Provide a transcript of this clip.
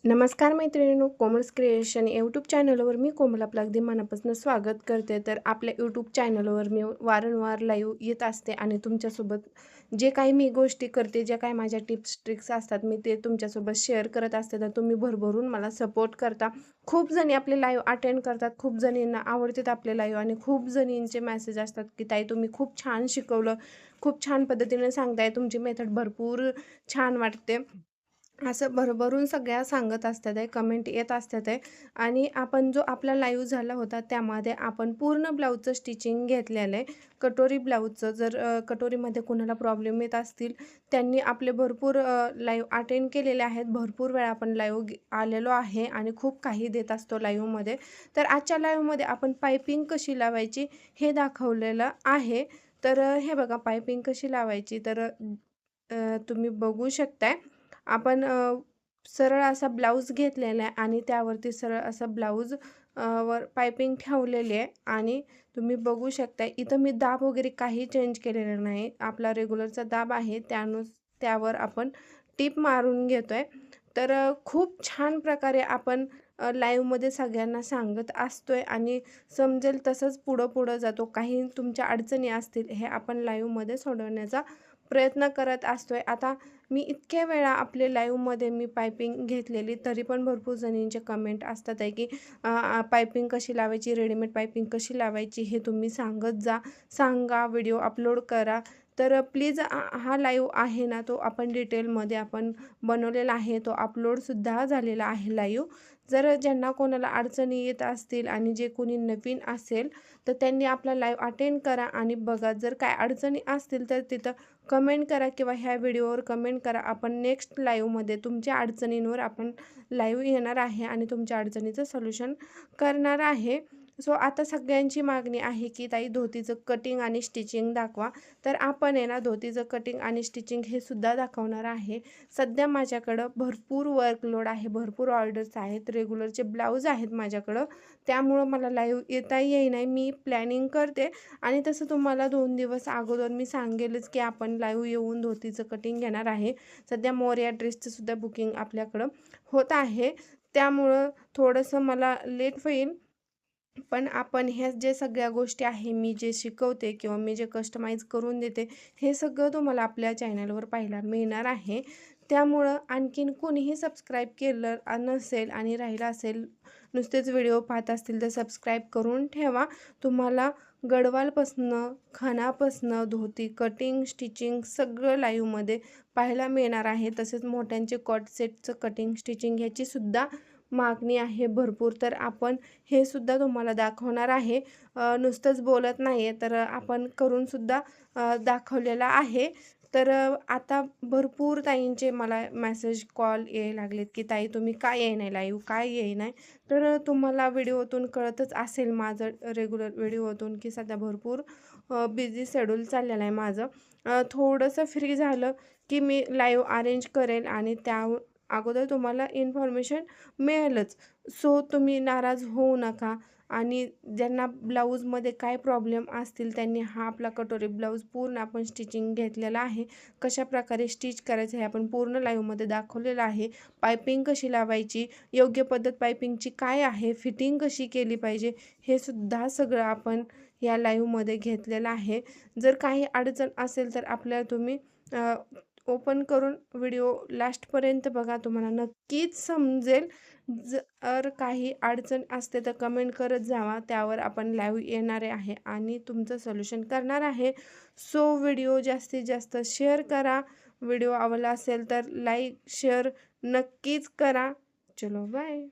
नमस्कार मैत्रिणींनो, Komal's creation YouTube चॅनलवर मी कोमल आपलं अगदी मनापासून स्वागत करते. तर आपल्या यूट्यूब चॅनलवर मी वारंवार लाईव्ह येत असते आणि तुमच्यासोबत जे काही मी गोष्टी करते, ज्या काही माझ्या टिप्स ट्रिक्स असतात, मी ते तुमच्यासोबत शेअर करत असते. तर तुम्ही भरभरून मला सपोर्ट करता. खूप जणी आपले लाईव्ह अटेंड करतात, खूप जणींना आवडतात आपले लाईव्ह आणि खूप जणींचे मेसेज असतात की ताई तुम्ही खूप छान शिकवलं, खूप छान पद्धतीने सांगताय, तुमची मेथड भरपूर छान वाटते. असं भरभरून सगळ्या सांगत असतात आहे, कमेंट येत असतात आहे. आणि आपण जो आपला लाईव्ह झाला होता त्यामध्ये आपण पूर्ण ब्लाऊजचं स्टिचिंग घेतलेलं आहे. कटोरी ब्लाऊजचं जर कटोरीमध्ये कुणाला प्रॉब्लेम येत असतील, त्यांनी आपले भरपूर लाईव्ह अटेंड केलेले आहेत. भरपूर वेळा आपण लाईव्ह आलेलो आहे आणि खूप काही देत असतो लाईव्हमध्ये. तर आजच्या लाईव्हमध्ये आपण पायपिंग कशी लावायची हे दाखवलेलं आहे. तर हे बघा पायपिंग कशी लावायची तर तुम्ही बघू शकताय. आपण सरळ असा ब्लाऊज घेतलेला आहे आणि त्यावरती सरळ असा ब्लाऊज वर पायपिंग ठेवलेली आहे आणि तुम्ही बघू शकता इथं मी दाब वगैरे काही चेंज केलेला नाही. आपला रेग्युलरचा दाब आहे त्यावर आपण टीप मारून घेतोय. तर खूप छान प्रकारे आपण लाईव्हमध्ये सगळ्यांना सांगत असतोय आणि समजेल तसंच पुढं जातो. काही तुमच्या अडचणी असतील हे आपण लाईव्हमध्ये सोडवण्याचा प्रयत्न करत असतोय. आता मी इतक्या वेळा आपले लाईव्हमध्ये मी पायपिंग घेतलेली तरी पण भरपूर जणींचे कमेंट असतात आहे की पायपिंग कशी लावायची, रेडीमेड पायपिंग कशी लावायची हे तुम्ही सांगत जा, सांगा, व्हिडिओ अपलोड करा. तर प्लीज हा लाईव्ह आहे ना तो आपण डिटेलमध्ये आपण बनवलेला आहे, तो अपलोडसुद्धा झालेला आहे लाईव्ह. जर ज्यांना कोणाला अडचणी येत असतील आणि जे कोणी नवीन असेल तर त्यांनी आपला लाईव्ह अटेंड करा आणि बघा. जर काय अडचणी असतील तर तिथं कमेंट करा किंवा ह्या व्हिडिओवर कमेंट करा. आपण नेक्स्ट लाईव्हमध्ये तुमच्या अडचणींवर आपण लाईव्ह येणार आहे आणि तुमच्या अडचणीचं सोल्युशन करणार आहे. सो आता सगळ्यांची मागणी आहे की ताई धोतीचं कटिंग आणि स्टिचिंग दाखवा. तर आपण आहे ना धोतीचं कटिंग आणि स्टिचिंग हे सुद्धा दाखवणार आहे. सध्या माझ्याकडं भरपूर वर्कलोड आहे, भरपूर ऑर्डर्स आहेत, रेग्युलरचे ब्लाऊज आहेत माझ्याकडं. त्यामुळं मला लाईव्ह येता येईना. मी प्लॅनिंग करते आणि तसं तुम्हाला 2 दिवस अगोदर मी सांगेलच की आपण लाईव्ह येऊन धोतीचं कटिंग घेणार आहे. सध्या मोरया ड्रेसचं सुद्धा बुकिंग आपल्याकडं होत आहे. त्यामुळं थोडंसं मला लेट होईल. पण आपण ह्या जे सगळ्या गोष्टी आहे, मी जे शिकवते किंवा मी जे कस्टमाइज करून देते, हे सगळं तुम्हाला आपल्या चॅनलवर पाहायला मिळणार आहे. त्यामुळं आणखीन कोणीही सबस्क्राईब केलं नसेल आणि राहिलं असेल, नुसतेच व्हिडिओ पाहत असतील तर सबस्क्राईब करून ठेवा. तुम्हाला गडवालपासनं, खणापासनं, धोती, कटिंग, स्टिचिंग सगळं लाईव्हमध्ये पाहायला मिळणार आहे. तसेच मोठ्यांचे कॉट सेटचं कटिंग, स्टिचिंग ह्याचीसुद्धा मागणी आहे भरपूर. तर आपण हे सुद्धा तुम्हाला दाखवणार आहे. नुसतंच बोलत नाही आहे, तर आपण करूनसुद्धा दाखवलेलं आहे. तर आता भरपूर ताईंचे मला मेसेज, कॉल यायला लागलेत की ताई तुम्ही का येईना लाईव्ह, काय येईना? तर तुम्हाला व्हिडिओतून कळतच असेल माझं रेग्युलर व्हिडिओतून की सध्या भरपूर बिझी शेड्यूल चाललेलं आहे माझं. थोडंसं फ्री झालं की मी लाईव्ह अरेंज करेल आणि त्या अगोदर तुम्हाला इन्फॉर्मेशन मिळेलच. सो तुम्ही नाराज होऊ नका आणि ज्यांना ब्लाऊजमध्ये काय प्रॉब्लेम असतील त्यांनी हा आपला कटोरी ब्लाऊज पूर्ण आपण स्टिचिंग घेतलेला आहे. कशाप्रकारे स्टिच करायचं हे आपण पूर्ण लाईव्हमध्ये दाखवलेलं आहे. पायपिंग कशी लावायची, योग्य पद्धत पायपिंगची काय आहे, फिटिंग कशी केली पाहिजे, हे सुद्धा सगळं आपण या लाईव्हमध्ये घेतलेलं आहे. जर काही अडचण असेल तर आपल्याला तुम्ही ओपन करून व्हिडिओ लास्टपर्यंत बघा, तुम्हाला नक्कीच समजेल. जर काही अडचण असते तर कमेंट करत जावा, त्यावर आपण लाईव्ह येणारे आहे आणि तुमचं सोल्युशन करणार आहे. सो व्हिडिओ जास्तीत जास्त शेअर करा. व्हिडिओ आवडला असेल तर लाईक शेअर नक्कीच करा. चलो बाय.